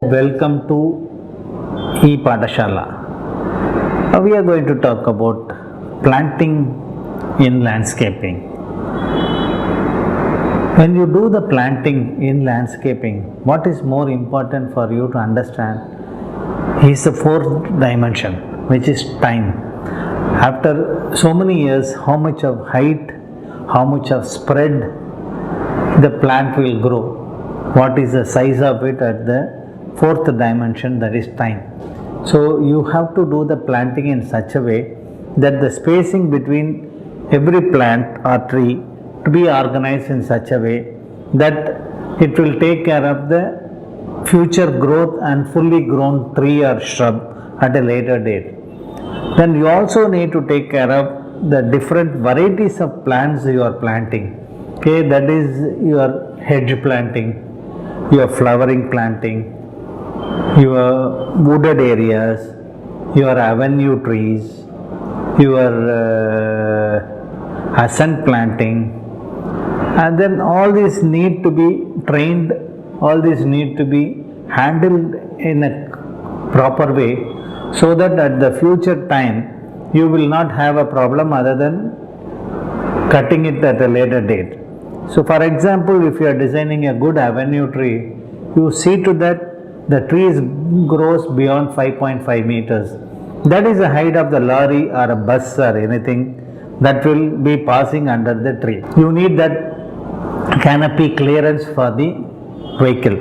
Welcome to e-Pathashala. We are going to talk about planting in landscaping. When you do the planting in landscaping, what is more important for you to understand is the fourth dimension, which is time. After so many years, how much of height, how much of spread the plant will grow, what is the size of it at the fourth dimension, that is time. So you have to do the planting in such a way that the spacing between every plant or tree to be organized in such a way that it will take care of the future growth and fully grown tree or shrub at a later date. Then you also need to take care of the different varieties of plants you are planting. Okay, that is your hedge planting, your flowering planting, your wooded areas, your avenue trees, your ascent planting, and then all these need to be trained, all these need to be handled in a proper way so that at the future time you will not have a problem other than cutting it at a later date. So for example, if you are designing a good avenue tree, you see to that the tree grows beyond 5.5 meters. That is the height of the lorry or a bus or anything that will be passing under the tree. You need that canopy clearance for the vehicle.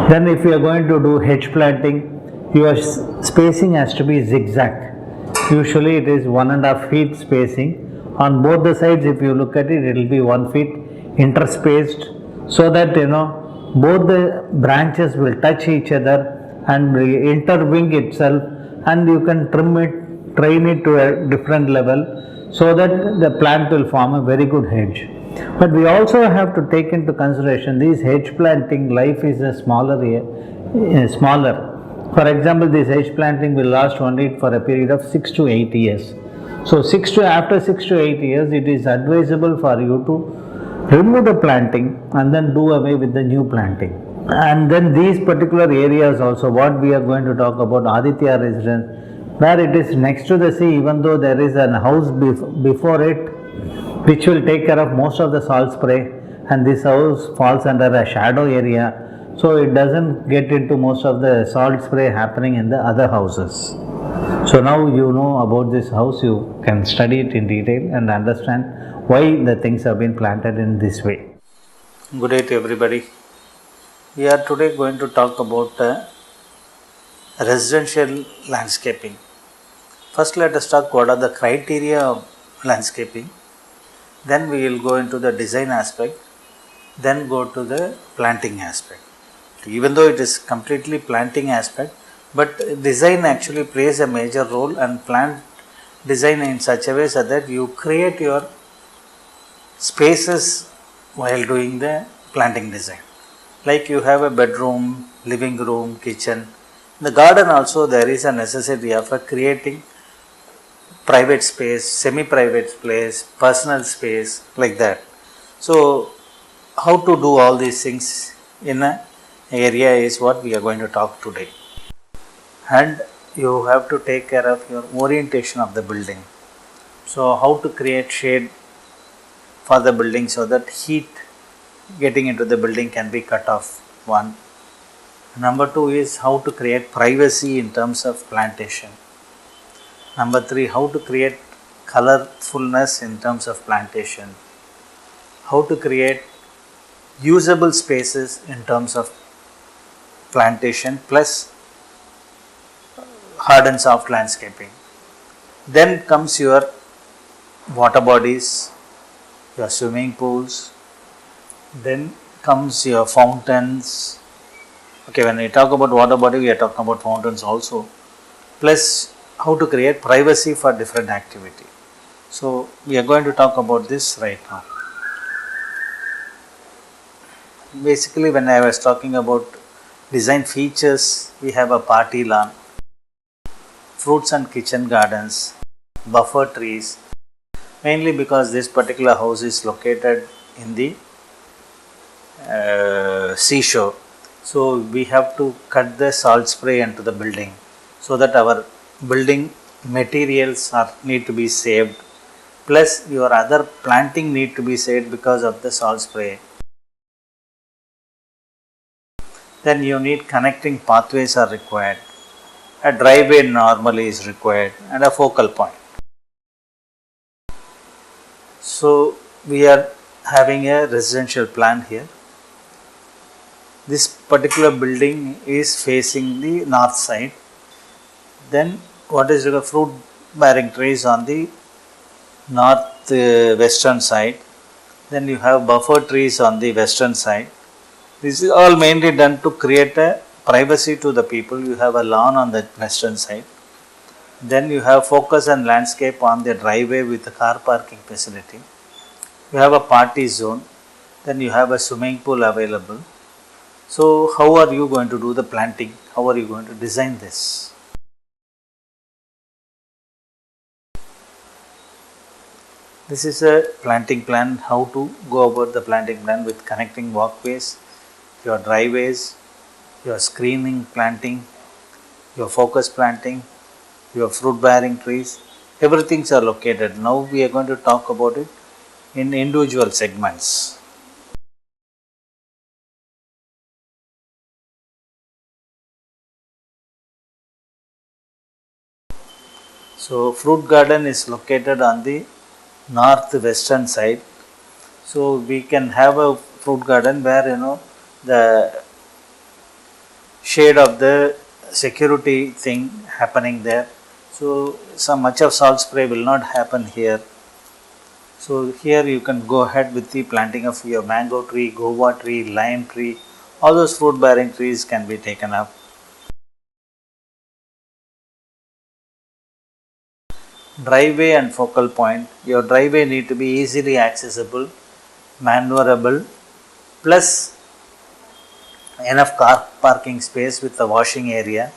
Then if you are going to do hedge planting, your spacing has to be zigzag. Usually it is 1.5 feet spacing. On both the sides, if you look at it, it will be 1 feet interspaced so that both the branches will touch each other and interwing itself, and you can trim it, train it to a different level so that the plant will form a very good hedge. But we also have to take into consideration this hedge planting life is a smaller. For example, this hedge planting will last only for a period of 6 to 8 years. So after 6 to 8 years, it is advisable for you to remove the planting and then do away with the new planting. And then these particular areas also, what we are going to talk about, Aditya Residence, where it is next to the sea, even though there is a house before it, which will take care of most of the salt spray, and this house falls under a shadow area, so it doesn't get into most of the salt spray happening in the other houses. So now you know about this house, you can study it in detail and understand why the things have been planted in this way. Good day to everybody. We are today going to talk about residential landscaping. First, let us talk what are the criteria of landscaping. Then we will go into the design aspect. Then go to the planting aspect. Even though it is completely planting aspect, but design actually plays a major role, and plant design in such a way so that you create your spaces while doing the planting design. Like you have a bedroom, living room, kitchen. In the garden also there is a necessity of creating private space, semi-private space, personal space, like that. So how to do all these things in an area is what we are going to talk today. And you have to take care of your orientation of the building. So how to create shade for the building so that heat getting into the building can be cut off, one. Number two is how to create privacy in terms of plantation. Number three, how to create colorfulness in terms of plantation. How to create usable spaces in terms of plantation plus hard and soft landscaping. Then comes your water bodies, your swimming pools. Then comes your fountains. Okay, when we talk about water body, we are talking about fountains also. Plus how to create privacy for different activity. So we are going to talk about this right now. Basically, when I was talking about design features, we have a party lawn, fruits and kitchen gardens, buffer trees, mainly because this particular house is located in the seashore. So we have to cut the salt spray into the building so that our building materials are need to be saved, plus your other planting need to be saved because of the salt spray. Then you need connecting pathways are required, a driveway normally is required, and a focal point. So we are having a residential plan here. This particular building is facing the north side. Then what is the fruit bearing trees on the north western side. Then you have buffer trees on the western side. This is all mainly done to create a privacy to the people. You have a lawn on the western side. Then you have focus and landscape on the driveway with the car parking facility. You have a party zone. Then you have a swimming pool available. So how are you going to do the planting? How are you going to design this? This is a planting plan, how to go about the planting plan with connecting walkways, your driveways, your screening planting, your focus planting, your fruit bearing trees, everything are located. Now we are going to talk about it in individual segments. So fruit garden is located on the northwestern side. So we can have a fruit garden where the shade of the security thing happening there. So some much of salt spray will not happen here. So here you can go ahead with the planting of your mango tree, guava tree, lime tree. All those fruit bearing trees can be taken up. Driveway and focal point. Your driveway need to be easily accessible, maneuverable, plus enough car parking space with the washing area.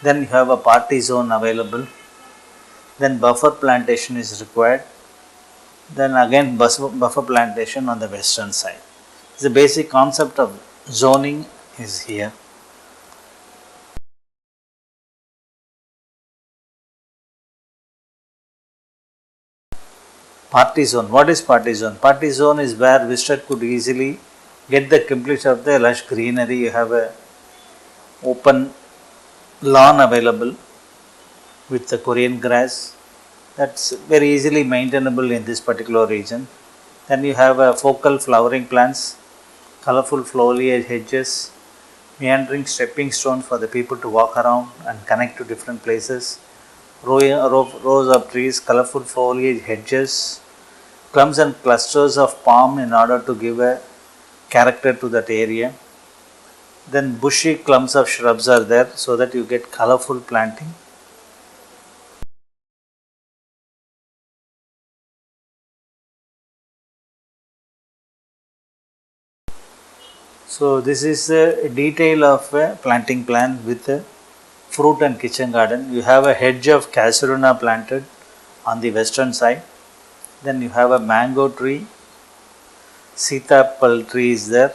Then you have a party zone available. Then buffer plantation is required. Then again buffer plantation on the western side. The basic concept of zoning is here. Party zone. What is party zone? Party zone is where visitor could easily get the completion of the lush greenery. You have a open lawn available with the Korean grass. That's very easily maintainable in this particular region. Then you have a focal flowering plants, colorful foliage hedges, meandering stepping stones for the people to walk around and connect to different places, rows of trees, colorful foliage hedges, clumps and clusters of palm in order to give a character to that area. Then bushy clumps of shrubs are there so that you get colorful planting. So this is a detail of a planting plan with a fruit and kitchen garden. You have a hedge of casuarina planted on the western side. Then you have a mango tree, sitapal tree is there.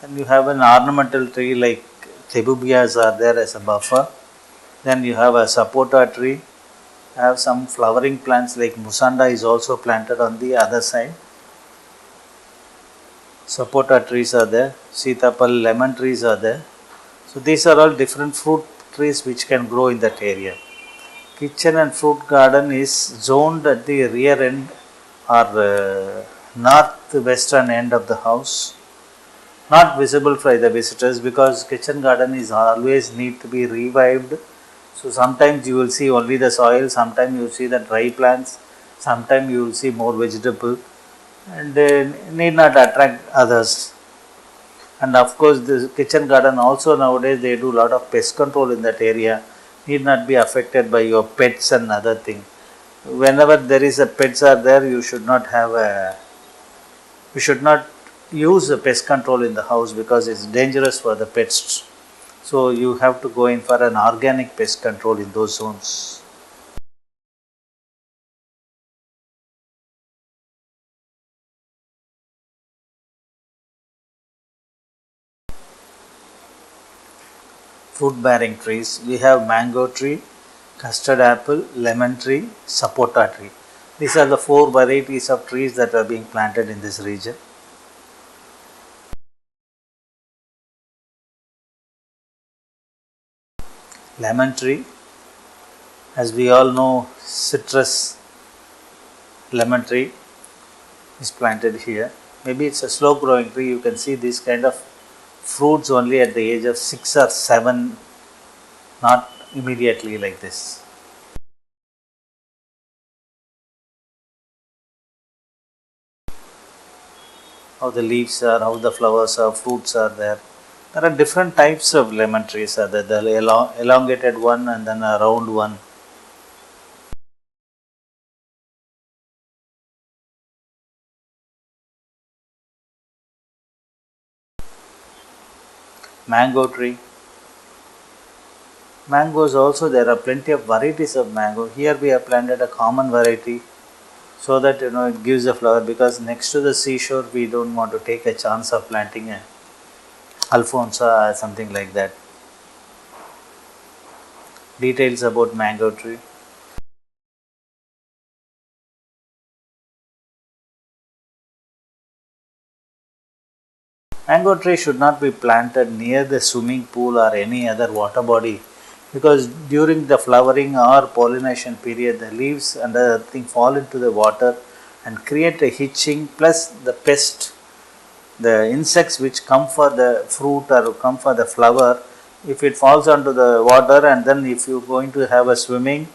Then you have an ornamental tree like tebubias are there as a buffer. Then you have a sapota tree. Have some flowering plants like musanda is also planted on the other side. Sapota trees are there. Sitapal lemon trees are there. So these are all different fruit trees which can grow in that area. Kitchen and fruit garden is zoned at the rear end or northwestern end of the house, not visible for the visitors because kitchen garden is always need to be revived. So sometimes you will see only the soil, sometimes you will see the dry plants, sometimes you will see more vegetable and need not attract others. And of course the kitchen garden also nowadays they do lot of pest control in that area, need not be affected by your pets and other thing. Whenever there is a pets are there, you should not use the pest control in the house because it's dangerous for the pets. So you have to go in for an organic pest control in those zones. fruit bearing trees. We have mango tree, custard apple, lemon tree, sapota tree. These are the 4 varieties of trees that are being planted in this region. Lemon tree, as we all know, citrus lemon tree is planted here. Maybe it's a slow growing tree. You can see this kind of fruits only at the age of 6 or 7, not immediately like this. How the leaves are, how the flowers are, fruits are there. There are different types of lemon trees. The elongated one and then a round one. Mango tree. Mangoes also, there are plenty of varieties of mango. Here we have planted a common variety so that it gives a flower, because next to the seashore we don't want to take a chance of planting a Alfonso or something like that. Details about mango tree. Mango tree should not be planted near the swimming pool or any other water body, because during the flowering or pollination period the leaves and the thing fall into the water and create a hitching, plus the pest, the insects which come for the fruit or come for the flower, if it falls onto the water and then if you are going to have a swimming,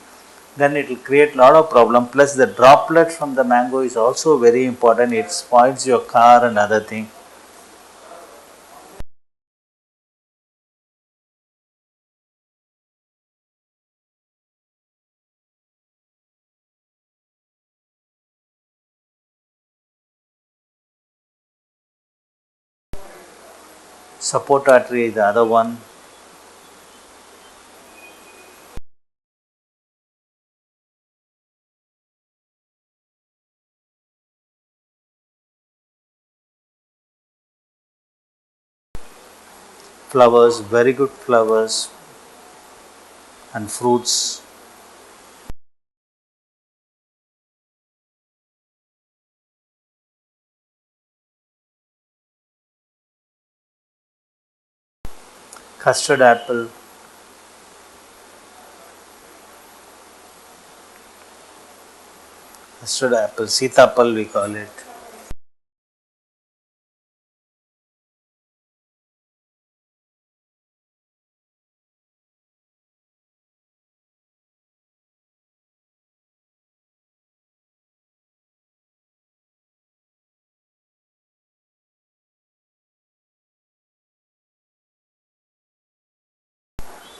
then it will create lot of problem. Plus the droplet from the mango is also very important. It spoils your car and other thing. Sapota tree is the other one. Flowers, very good flowers and fruits. Custard apple. Custard apple, sitapal we call it.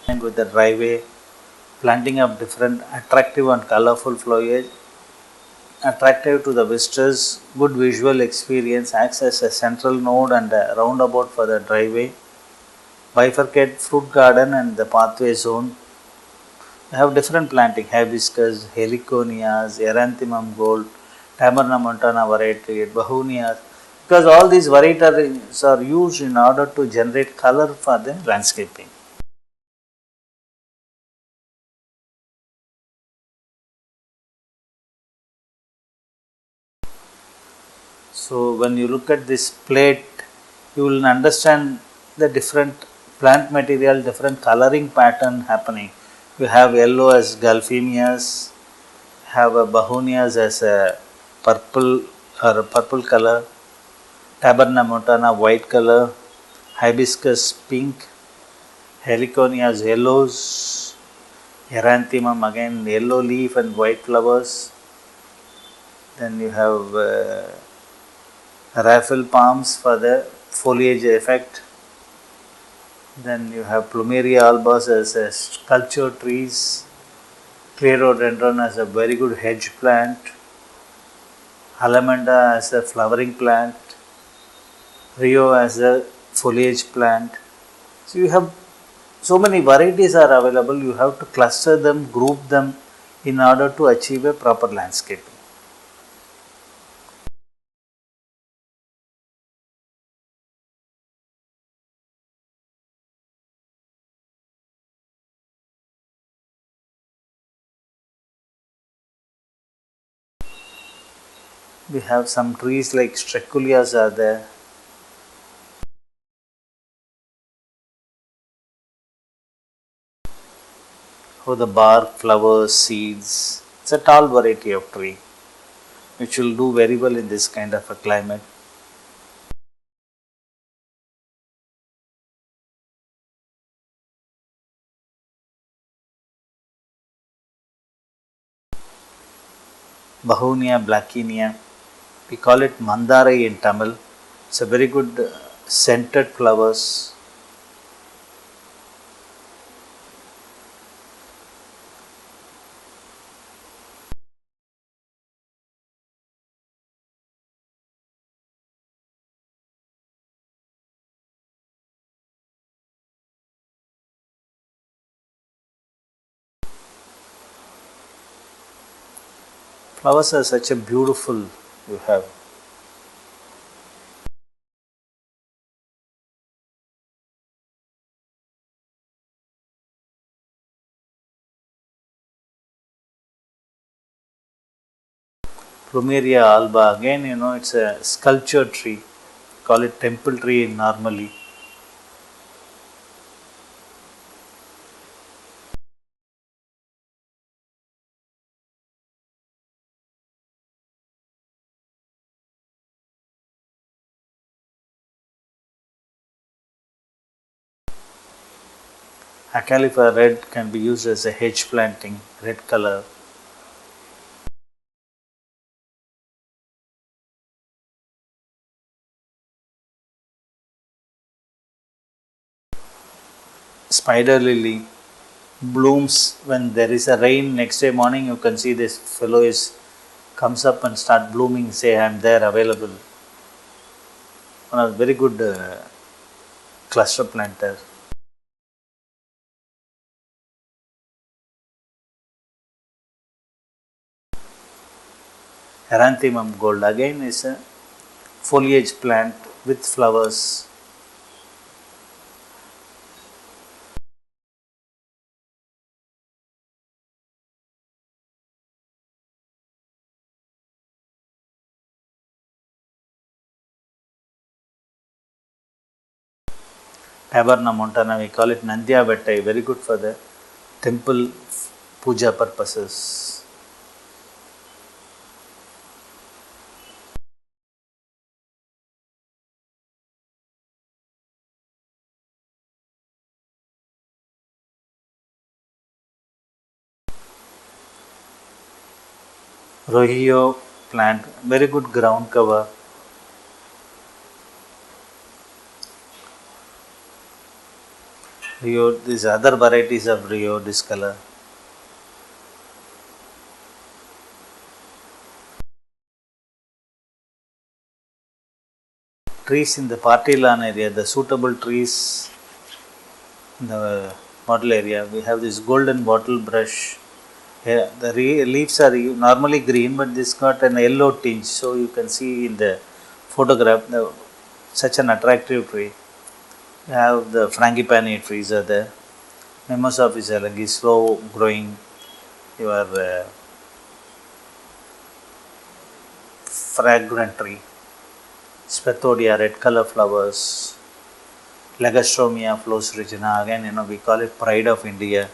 And with the driveway, planting of different attractive and colorful foliage, attractive to the visitors, good visual experience, acts as a central node and a roundabout for the driveway, bifurcate fruit garden and the pathway zone. We have different planting, hibiscus, heliconias, eranthemum gold, taberna montana variety, behonias, because all these varieties are used in order to generate color for the landscaping. So when you look at this plate, you will understand the different plant material, different coloring pattern happening. You have yellow as Gulfemias, have a Behonias as a purple or a purple color, Taberna montana white color, Hibiscus pink, Heliconias yellows, Eranthemum again yellow leaf and white flowers. Then you have raffle palms for the foliage effect. Then you have Plumeria albus as a sculpture trees, Clerodendron as a very good hedge plant, Alamanda as a flowering plant, Rio as a foliage plant. So you have so many varieties are available. You have to cluster them, group them in order to achieve a proper landscaping. We have some trees like Streculias are there. Oh, the bark, flowers, seeds. It's a tall variety of tree which will do very well in this kind of a climate. Bahunia blackinia. We call it Mandara in Tamil. It's a very good scented flowers. Flowers are such a beautiful you have. Plumeria alba, again it's a sculpture tree. Call it temple tree normally. Acalifa red can be used as a hedge planting, red color. Spider lily blooms when there is a rain. Next day morning you can see this fellow is comes up and start blooming, say I am there available. One of very good cluster planter. Eranthemum gold again is a foliage plant with flowers. Taberna montana, we call it Nandya Vettai, very good for the temple puja purposes. Rohio plant, very good ground cover. Rio, these other varieties of Rio discolor. Trees in the party lawn area, the suitable trees in the bottle area. We have this golden bottle brush. Yeah, the leaves are normally green, but this got an yellow tinge. So you can see in the photograph, such an attractive tree. We have the frangipani trees are there. Mimosa is slow growing. Your fragrant tree. Spathodia, red color flowers. Legastromia flows regina. Again, we call it pride of India.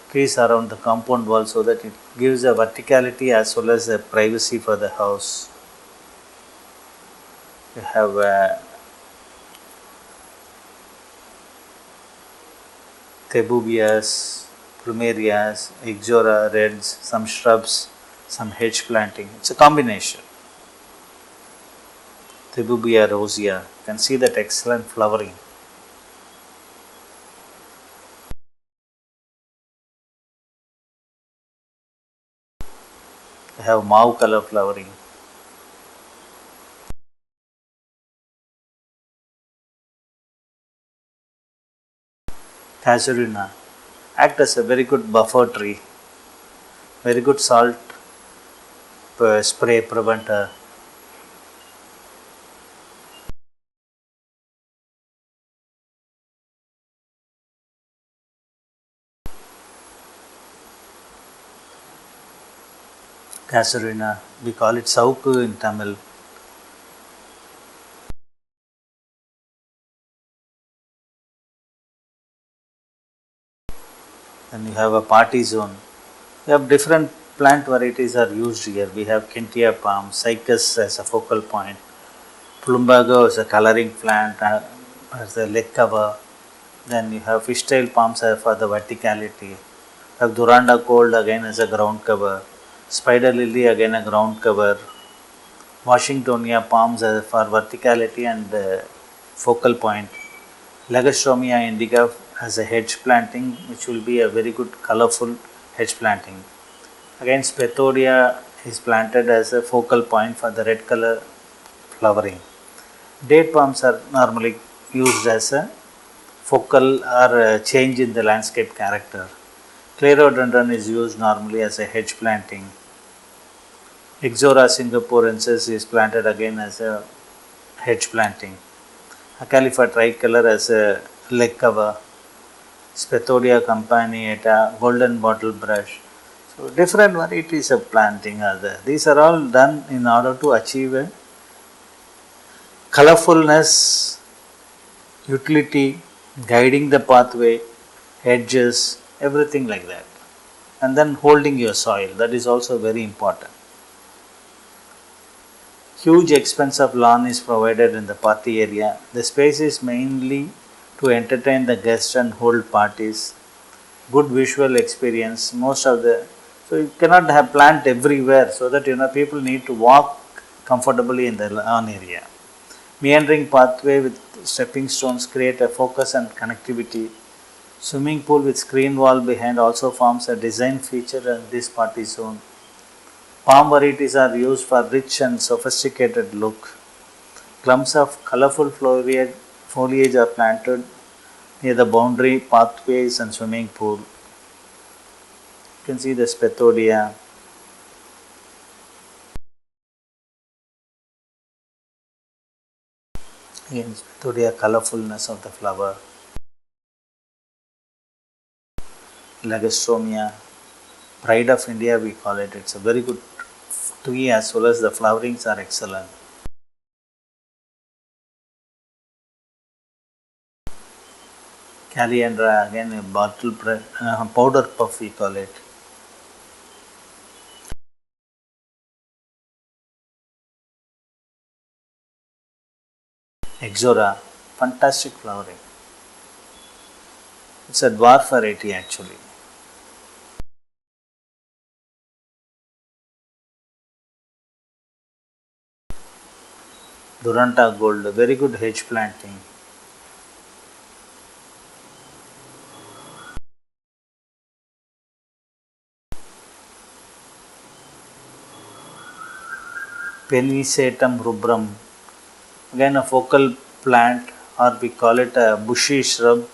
Trees around the compound wall so that it gives a verticality as well as a privacy for the house. You have Thebubias, Plumerias, Ixora reds, some shrubs, some hedge planting. It's a combination. Thebubia rosea. You can see that excellent flowering. They have mauve color flowering. Casuarina act as a very good buffer tree. Very good salt spray preventer. Casuarina, we call it Sauku in Tamil. Then you have a party zone. We have different plant varieties are used here. We have Kentia palm, Cycas as a focal point, Plumbago as a coloring plant, as a leg cover. Then you have fishtail palms for the verticality. You have Duranda gold again as a ground cover, Spider lily again a ground cover, Washingtonia palms for verticality and focal point, Lagastromia indica as a hedge planting, which will be a very good colorful hedge planting. Again, Spethodia is planted as a focal point for the red color flowering. Date palms are normally used as a focal or a change in the landscape character. Clerodendron is used normally as a hedge planting. Ixora singaporensis is planted again as a hedge planting. Acalifa tricolor as a leg cover. Spethodia campaniata, golden bottle brush. So different varieties of planting are there. These are all done in order to achieve a colorfulness, utility, guiding the pathway, hedges, everything like that. And then holding your soil, that is also very important. Huge expense of lawn is provided in the party area. The space is mainly to entertain the guests and hold parties. Good visual experience. Most of the so you cannot have plant everywhere so that people need to walk comfortably in the lawn area. Meandering pathway with stepping stones create a focus and connectivity. Swimming pool with screen wall behind also forms a design feature in this party zone. Palm varieties are used for rich and sophisticated look. Clumps of colorful foliage are planted near the boundary pathways and swimming pool. You can see the Spethodia. Again, Spethodia colorfulness of the flower. Lagastromia, pride of India we call it. It's a very good tree as well as the flowerings are excellent. Caliandra again a powder puff we call it. Ixora, fantastic flowering. It's a dwarf variety actually. Duranta gold, very good hedge planting. Pennisetum rubrum, again a focal plant or we call it a bushy shrub,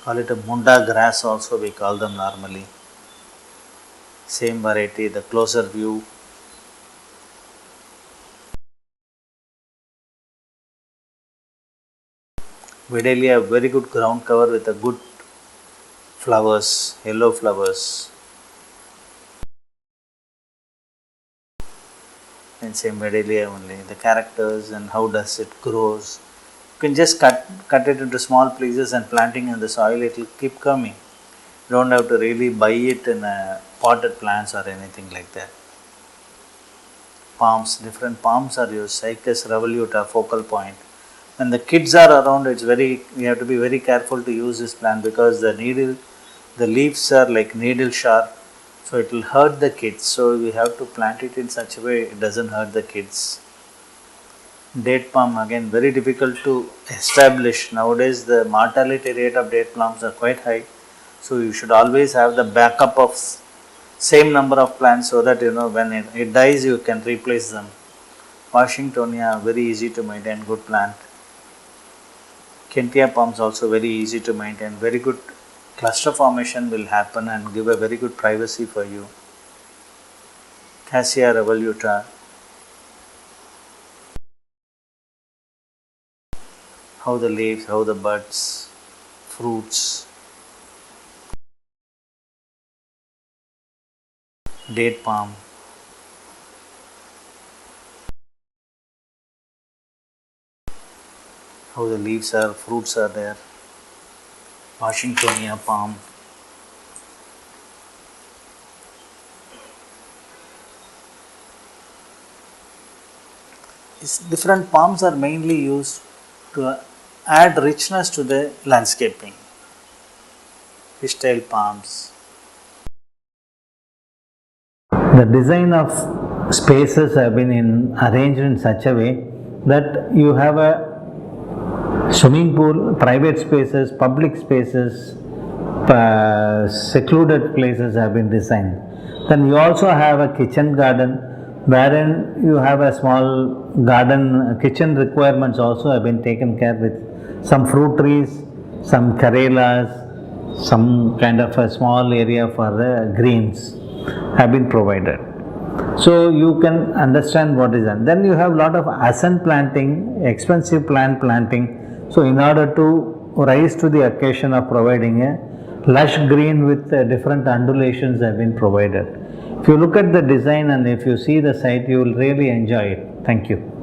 call it a munda grass also we call them normally. Same variety, the closer view. Vidalia, very good ground cover with a good flowers, yellow flowers. And same Vidalia only, the characters and how does it grows. You can just cut it into small pieces and planting in the soil, it will keep coming. You don't have to really buy it in potted plants or anything like that. Palms, different palms are used, Cycas revoluta, focal point. When the kids are around, we have to be very careful to use this plant because the leaves are like needle sharp, so it will hurt the kids. So we have to plant it in such a way it doesn't hurt the kids. Date palm again very difficult to establish. Nowadays the mortality rate of date palms are quite high. So you should always have the backup of same number of plants so that when it dies you can replace them. Washingtonia very easy to maintain, good plant. Kentia palms also very easy to maintain, very good cluster formation will happen and give a very good privacy for you. Cassia revoluta, how the leaves, how the buds, fruits. date palm. How the leaves are, fruits are there. Washingtonia palm. These different palms are mainly used to add richness to the landscaping. Fishtail palms. The design of spaces have been arranged in such a way that you have a swimming pool, private spaces, public spaces, secluded places have been designed. Then you also have a kitchen garden wherein you have a small garden, kitchen requirements also have been taken care with some fruit trees, some karellas, some kind of a small area for the greens have been provided. So you can understand what is that. Then you have a lot of ascent planting, expensive plant planting. So in order to rise to the occasion of providing a lush green with different undulations have been provided. If you look at the design and if you see the site, you will really enjoy it. Thank you.